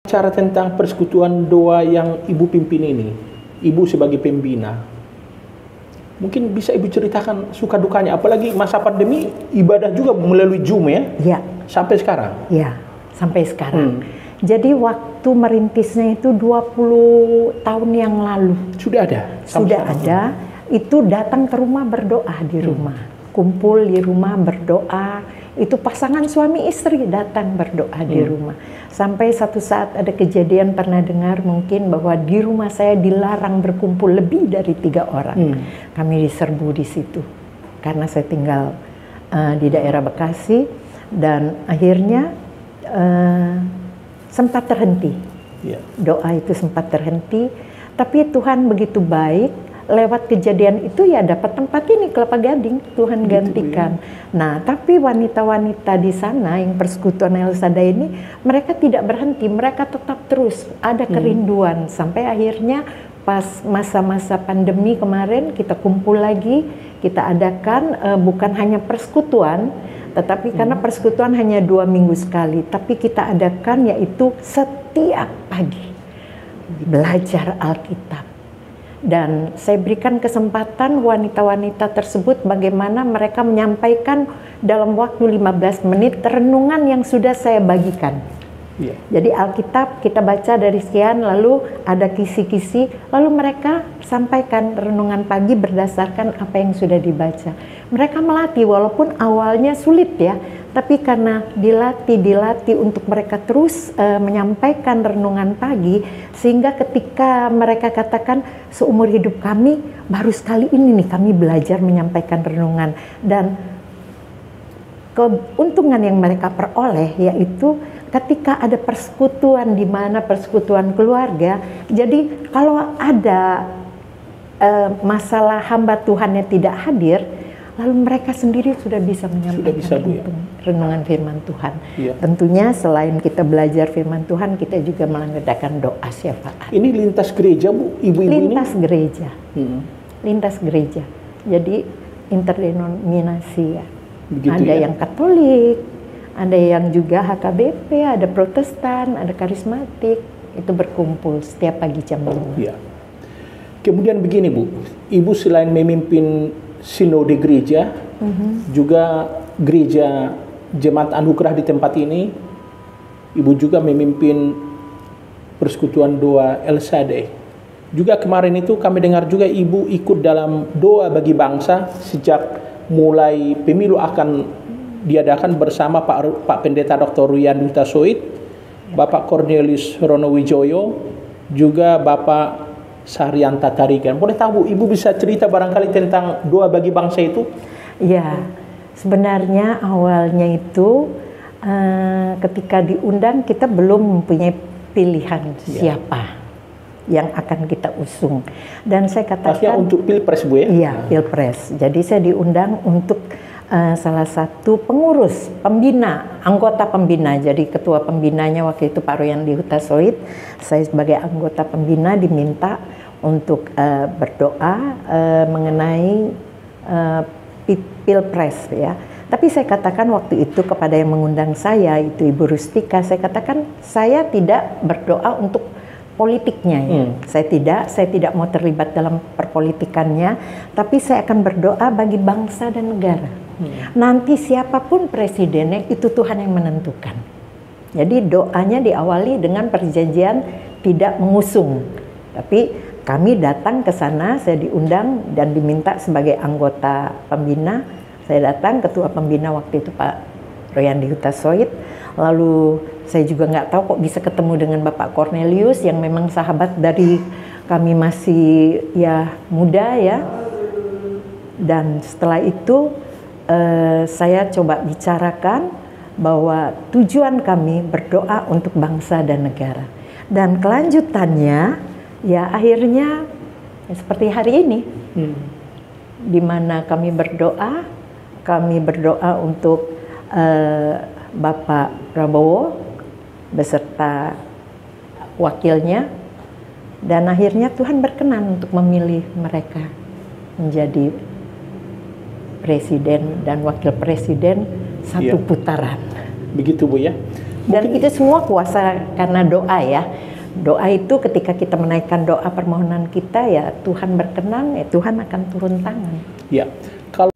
Cara tentang persekutuan doa yang Ibu pimpin ini, Ibu sebagai pembina, mungkin bisa Ibu ceritakan suka dukanya, apalagi masa pandemi ibadah juga melalui Zoom ya? Ya. Sampai sekarang? Ya, sampai sekarang. Jadi waktu merintisnya itu 20 tahun yang lalu. Sudah ada? Sudah ada, itu datang ke rumah berdoa di rumah. Kumpul di rumah berdoa, itu pasangan suami istri datang berdoa di rumah. Sampai satu saat ada kejadian, pernah dengar mungkin bahwa di rumah saya dilarang berkumpul lebih dari 3 orang. Kami diserbu di situ karena saya tinggal di daerah Bekasi, dan akhirnya sempat terhenti. Doa itu sempat terhenti, tapi Tuhan begitu baik. Lewat kejadian itu ya dapat tempat ini, Kelapa Gading, Tuhan gantikan. Nah, tapi wanita-wanita di sana yang persekutuan El Shaddai ini, mereka tidak berhenti, mereka tetap terus ada kerinduan. Sampai akhirnya pas masa-masa pandemi kemarin kita kumpul lagi, kita adakan bukan hanya persekutuan, tetapi karena persekutuan hanya 2 minggu sekali, tapi kita adakan yaitu setiap pagi belajar Alkitab. Dan saya berikan kesempatan wanita-wanita tersebut bagaimana mereka menyampaikan dalam waktu 15 menit renungan yang sudah saya bagikan. Jadi Alkitab kita baca dari sekian, lalu ada kisi-kisi, lalu mereka sampaikan renungan pagi berdasarkan apa yang sudah dibaca. Mereka melatih, walaupun awalnya sulit ya, tapi karena dilatih untuk mereka terus menyampaikan renungan pagi, sehingga ketika mereka katakan seumur hidup kami baru sekali ini nih kami belajar menyampaikan renungan, dan keuntungan yang mereka peroleh yaitu ketika ada persekutuan, di mana persekutuan keluarga, jadi kalau ada masalah hamba Tuhan yang tidak hadir, lalu mereka sendiri sudah bisa menyampaikan renungan firman Tuhan. Tentunya selain kita belajar firman Tuhan, kita juga mengadakan doa syafaat. Ini lintas gereja, Bu, ibu-ibu ini? Lintas gereja. Lintas gereja. Jadi interdenominasi ya. Begitu ada yang Katolik, ada yang juga HKBP, ada Protestan, ada karismatik, itu berkumpul setiap pagi jam 5. Kemudian begini Bu, Ibu selain memimpin sinode gereja, juga gereja Jemaat Anugerah di tempat ini, Ibu juga memimpin persekutuan doa El Shaddai. Juga kemarin itu kami dengar juga Ibu ikut dalam doa bagi bangsa sejak mulai pemilu akan diadakan bersama Pak Pendeta Dr. Ruyan Huta Soit, Bapak Cornelius Ronowijoyo, juga Bapak Saryanta Tarigan. Boleh tahu Bu, Ibu bisa cerita barangkali tentang doa bagi bangsa itu? Ya, sebenarnya awalnya itu ketika diundang kita belum mempunyai pilihan siapa yang akan kita usung. Dan saya katakan maksudnya untuk pilpres Bu ya? Iya, pilpres. Jadi saya diundang untuk salah satu pengurus, pembina, anggota pembina. Jadi ketua pembinanya waktu itu Pak Royandi Huta Soit. Saya sebagai anggota pembina diminta untuk berdoa mengenai pilpres ya. Tapi saya katakan waktu itu kepada yang mengundang saya, itu Ibu Rustika, saya katakan saya tidak berdoa untuk politiknya ya. Saya tidak mau terlibat dalam perpolitikannya, tapi saya akan berdoa bagi bangsa dan negara. Nanti siapapun presidennya itu Tuhan yang menentukan. Jadi doanya diawali dengan perjanjian tidak mengusung. Tapi kami datang ke sana, saya diundang dan diminta sebagai anggota pembina. Saya datang, ketua pembina waktu itu Pak Royandi Huta Soit. Lalu saya juga nggak tahu kok bisa ketemu dengan Bapak Cornelius yang memang sahabat dari kami masih ya muda ya. Dan setelah itu saya coba bicarakan bahwa tujuan kami berdoa untuk bangsa dan negara. Dan kelanjutannya ya akhirnya ya seperti hari ini, di mana kami berdoa untuk Bapak Prabowo beserta wakilnya, dan akhirnya Tuhan berkenan untuk memilih mereka menjadi presiden dan wakil presiden satu putaran. Begitu Bu ya. Dan itu semua kuasa karena doa ya. Doa itu ketika kita menaikkan doa permohonan kita ya Tuhan berkenan, ya Tuhan akan turun tangan. Ya, kalau